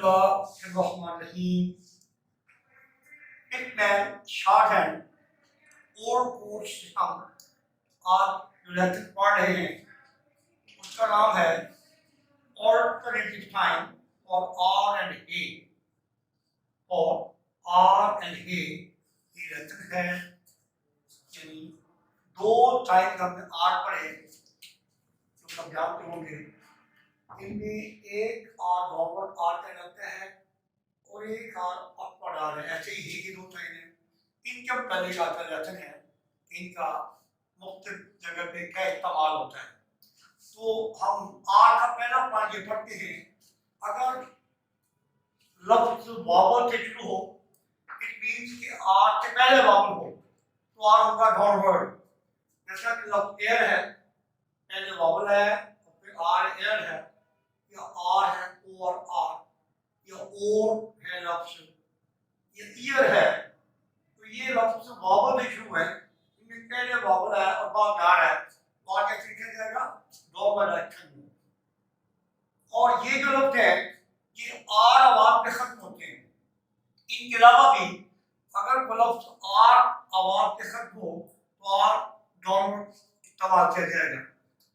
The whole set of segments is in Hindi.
बिस्मिल्लाहिर्रहमानिर्रहीम। पिटमैन शॉर्टहैंड और कोर्स हम आज जो लेक्चर पढ़ रहे हैं उसका नाम है ऑल्टरनेटिव टाइम और आर एंड ए। और आर एंड ए ये लेक्चर है, यानी दो टाइम हमने आर पढ़े जो सब जानते होंगे। इनमें एक आर डॉलर आर कहलाता है और एक आर अपवर्ड आर है। ऐसे ही के दो टाइम है। इनके पहले का लेसन है, इनका मुख्तलिफ जगह पे क्या इस्तेमाल होता है। तो हम आर का पहला पॉइंट ये पढ़ते हैं। अगर लफ्ज वावल से शुरू हो, इट मींस कि आर से पहले वावल हो तो आर होगा डाउनवर्ड। जैसा कि लफ्ज एयर है, पहले वावल है और फिर आर एयर है, या आर है ओ और आर, या और है लफ्ज, ये ईयर है। तो ये लफ्ज वावल से शुरू है, इनमें पहले वावल है और बाद में आर है। बाद कैसे लिखा जाएगा? डॉलर डायरेक्शन में। और ये जो लफ्ज है ये आर आवाज पे खत्म होते हैं। इनके अलावा भी अगर वो लफ्ज आर आवाज पे खत्म हो तो आर डाउनवर्ड इस्तेमाल किया जाएगा।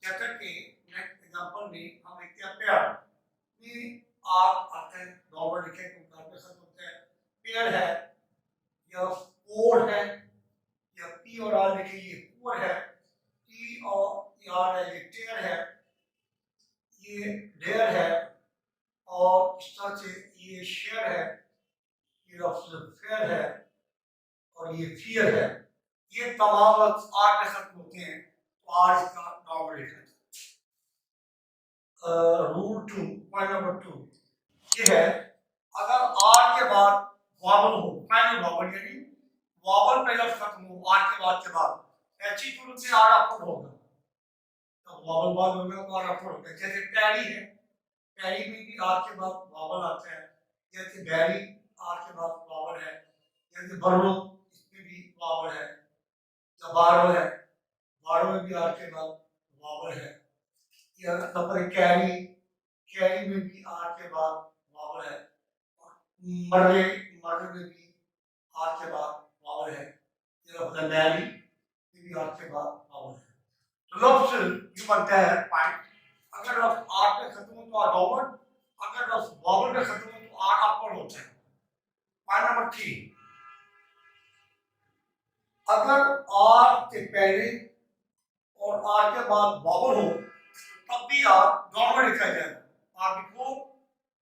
जैसा कि नेक्स्ट एग्जांपल में हम एक पेयर में आर आते हैं, डाउनवर्ड लिखे तो आर पे खत्म होता है। पेयर है या फोर है या पी और आर लिखे, ये फोर है, टी और आर है, ये टेयर है, ये डेयर है, और इस तरह से ये शेयर है, ये लफ्ज फेयर है, और ये फियर है। ये तमाम लफ्ज आर पे खत्म होते हैं तो आर इसका डाउनवर्ड लिखा जाता है। रूल 2 पॉइंट नंबर 2 ये है, अगर आर के बाद वावल हो, फाइनल वावल यानी वावल पे लफ्ज खत्म हो आर के बाद ऐसी सूरत में आर अपवर्ड होगा। तो वावल बाद होगा तो आर अपवर्ड होगा। जैसे पैरी है, पैरी में भी आर के बाद वावल आता है। जैसे बैरी आर के बाद वावल है। जैसे बर्रो, इसमें भी वावल है। या बारो है, बारो में भी आर के बाद वावल है। या नंबर कैरी, कैरी में भी आर के बाद वावल है। मर्रे, मर्रे में भी आर के बाद वावल है। या मैरी में भी आर के बाद वावल है। तो लफ्ज यूं बनता है पॉइंट, अगर लफ्ज आर पे खत्म हो तो आर डाउनवर्ड, अगर लफ्ज वावल पे खत्म हो तो आर अपवर्ड होता है। पॉइंट नंबर 3, अगर आर से पहले और आर के बाद वावल हो तब भी आर डाउनवर्ड लिखा जाएगा। R before,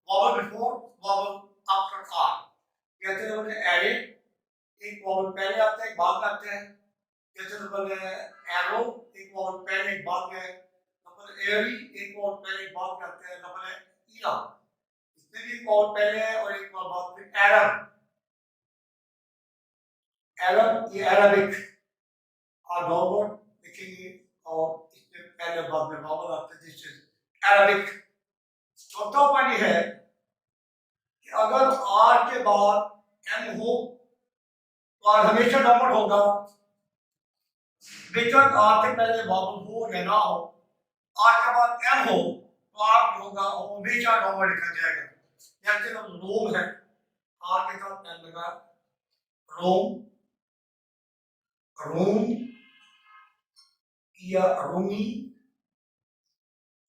vowel before, vowel after R. जैसे बोले एरे, एक वावल पहले आता है एक बाद में आता है। जैसे बोले एरो, एक वावल पहले एक बाद में। नंबर एरी, एक वावल पहले एक बाद में आता है। नंबर ईरा, इसमें भी एक वावल पहले है और एक वावल बाद में। एरब, एरब ये अरबिक, आर डाउनवर्ड लिखेंगे और इसमें पहले बाद में वावल आते हैं। This is Arabic. चौथा पॉइंट है कि अगर आर के बाद एम हो तो आर हमेशा डाउनवर्ड होगा। बेशक आर से पहले वावल हो या ना हो, आर के बाद एम हो तो आर होगा और हमेशा डाउनवर्ड लिखा जाएगा। जैसे रोम है, आर के साथ एम लगा, रोम, रूम या रूमी,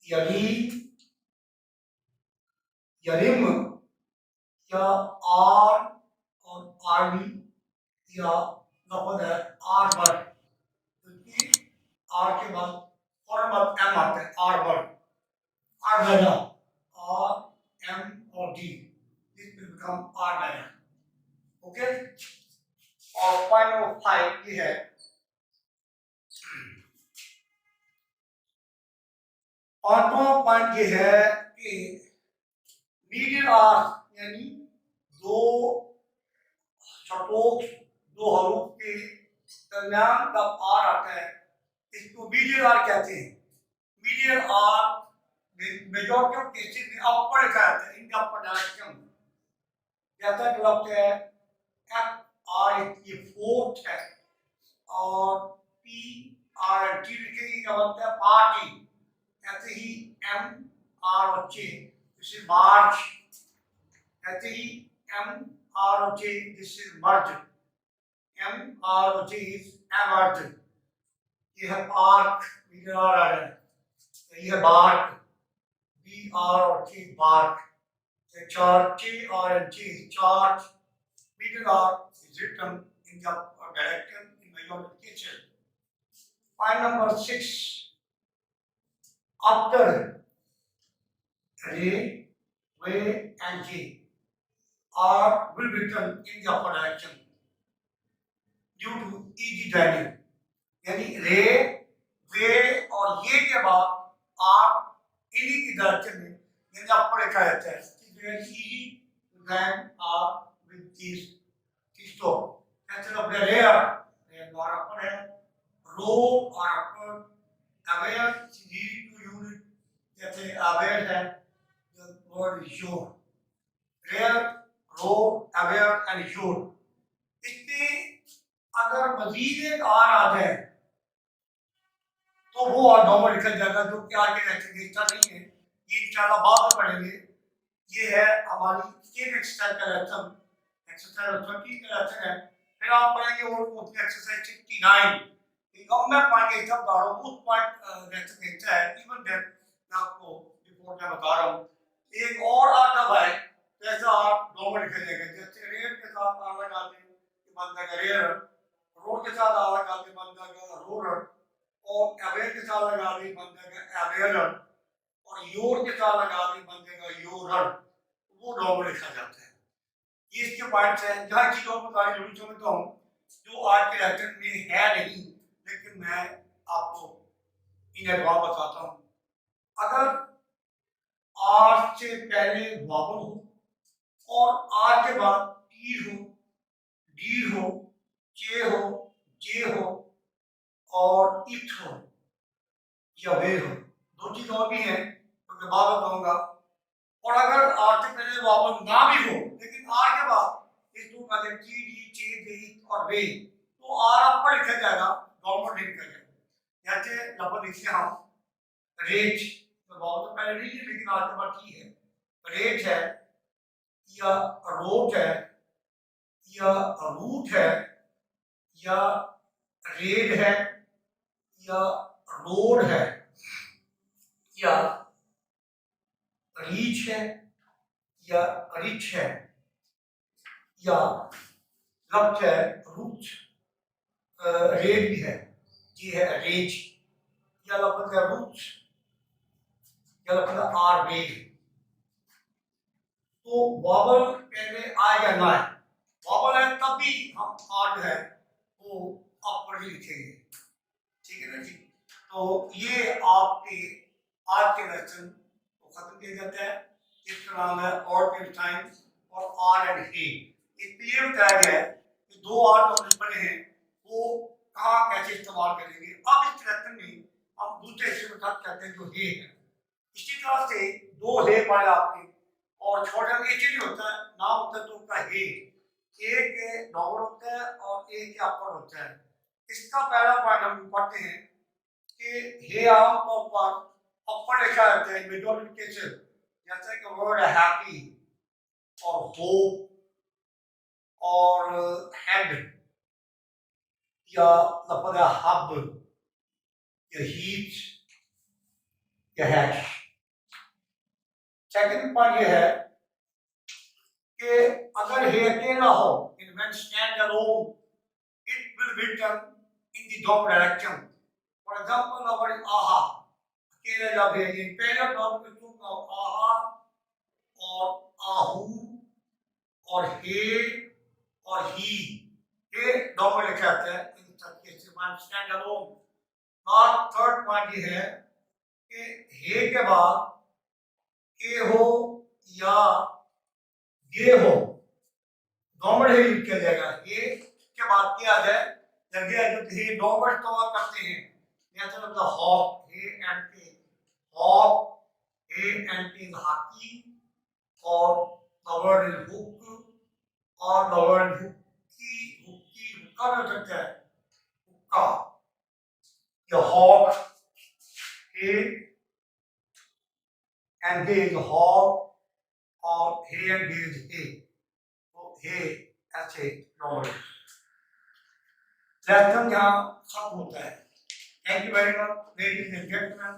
यलीम, यलिम, या आर और आर्मी, या लफ्ज है आर्बर, क्योंकि आर के बाद फौरन बाद एम आता है। आर्बर, आर्बेना, आर एम और डी, दिस विल बिकम आर्बेना। ओके। और पॉइंट नंबर 5 ये है, पांचवा पॉइंट ये है कि मीडियन आर यानी दो सपोक, दो हरूफ के दरमियान जब आर आता है इसको मीडियन आर कहते हैं। Median R majority of cases में अपवर्ड लिखा जाता है, इनका अपवर्ड डायरेक्शन। जैसा कि लगता है एफ आर ये फोर्थ है और पी आर टी लिखेंगे क्या बनता है? पार्टी। ऐसे ही एम आर और के, जैसे मार्च, ऐसे ही MROJ, this is merge, MROJ is emerge. ये है पार्क, मीटर आ रहा है, ये है bark, BROT bark. The chart K-R-N-G, chart, middle R is written in the direction in my notification. Point number 6. After Ray, Way and G R will be written in the upper direction due to easy joining. यानी रे, वे और ये के बाद R इन्हीं की डायरेक्शन में यानी अपर लिखा जाता है। Easy to join R with these stop. Instead of the rear, they are upper है, row और upper, aware is easy to use. जैसे aware है, the word is sure. Rear, row, aware and sure. इसमें अगर मजीद एक R आ जाए तो वो और नॉर्मल निकल जाएगा, जो कि आगे लेक्चर देखता नहीं है, ये इंशाल्लाह बाद में पढ़ेंगे। ये है हमारी स्केल एक्सरसाइज का लेक्चर, एक्सरसाइज 20 का लेक्चर है। फिर आप पढ़ेंगे और उसमें एक्सरसाइज 69। अब मैं पॉइंट एक तक बता रहा हूँ, उस पॉइंट लेक्चर देखता है, इवन देन मैं आपको रिपोर्ट में बता रहा हूँ। एक और आता है जैसा आप नॉर्मल निकल जाएगा, जैसे रेयर के साथ आर लगा दें बन जाएगा रेयर, रोड के साथ आर लगा दें बन जाएगा रोरर, और अवेयर के साथ लगा दें बन जाएगा अवेयरर, और योर के साथ लगा दें बन जाएगा योरर। वो नॉर्मल लिखा जाता है। ये इसके पॉइंट्स हैं। जहाँ चीज़ों को बताने जरूरी समझता हूँ जो आज के लेक्चर में है नहीं, लेकिन मैं आपको इन एडवांस बताता हूँ। अगर आर से पहले वावल हो और आर के बाद टी हो, डी हो, के हो, जे हो और इथ हो या वे हो, दो चीज और भी हैं तो मैं बाद बताऊंगा। और अगर आर से पहले वावल ना भी हो लेकिन आर के बाद इस दो का टी, डी, चे, जे, इथ और वे, तो आर अपर लिखा जाएगा, नॉर्मल नहीं लिखा जाएगा। जैसे लफज लिखते हम रेट, तो वावल तो पहले नहीं है लेकिन आर के बाद टी है, रेट है या रोट है या रूट है या रेड है या रोड है या रीच है या रिच है या लफ्ज है रूट, रेड भी है, ये है रेज, या लफ्ज है रूट या लफ्ज है आर रेड। तो वावल पहले आएगा ना है, वावल है तभी हम आर है वो अपर ही लिखेंगे, ठीक है ना जी। तो ये आपके आज के लेसन को खत्म किया जाता है। इसका नाम है ऑर्डिनल टाइम्स और आर एंड हे। इसमें ये बताया गया है कि दो आर जो हमने पढ़े हैं वो कहाँ कैसे इस्तेमाल करेंगे। अब इस लेसन में हम दूसरे हिस्से में बात करते हैं जो हे है। इसी तरह से दो हे पढ़े आपके, और छोटा एक ही होता है, नाम होता है तो उसका हे, एक के नॉर्मल होता है और एक के अपर होता है। इसका पहला पॉइंट हम पढ़ते हैं कि हे आमतौर पर अपर लिखा जाता है मिडल केसेस, जैसे कि वर्ड हैप्पी और होप और हेड या लफ्ज हब या हीट या हैश। सेकंड पॉइंट ये है कि अगर हे अकेला हो, in when stand alone, it will be written in the dog direction. For example the word aha, अकेला जब है इन पहले डॉग में तो आहा और आहू और हे और ही, ये डॉग में लिखा जाता है इन सब केसेस व्हेन स्टैंड अलोन। और थर्ड पॉइंट ये है कि हे के बाद के हो या ये हो, नॉर्मल है यूज किया जाएगा। ये के बाद क्या आ जाए जल्दी आ जाए, ये नॉर्मल इस्तेमाल करते हैं, जैसे मतलब हॉक, हे एंड के हॉक, हे एंड के हाथी, और द वर्ड इज हुक और द वर्ड हुक्की, हुक्की हुक्का भी हो सकता है, हुक्का या हॉक, हे एंड के इज हॉक और हे एंड डेज हे, तो हे ऐसे नॉर्मल लेसन यहाँ खत्म होता है। Thank you very much ladies and gentleman.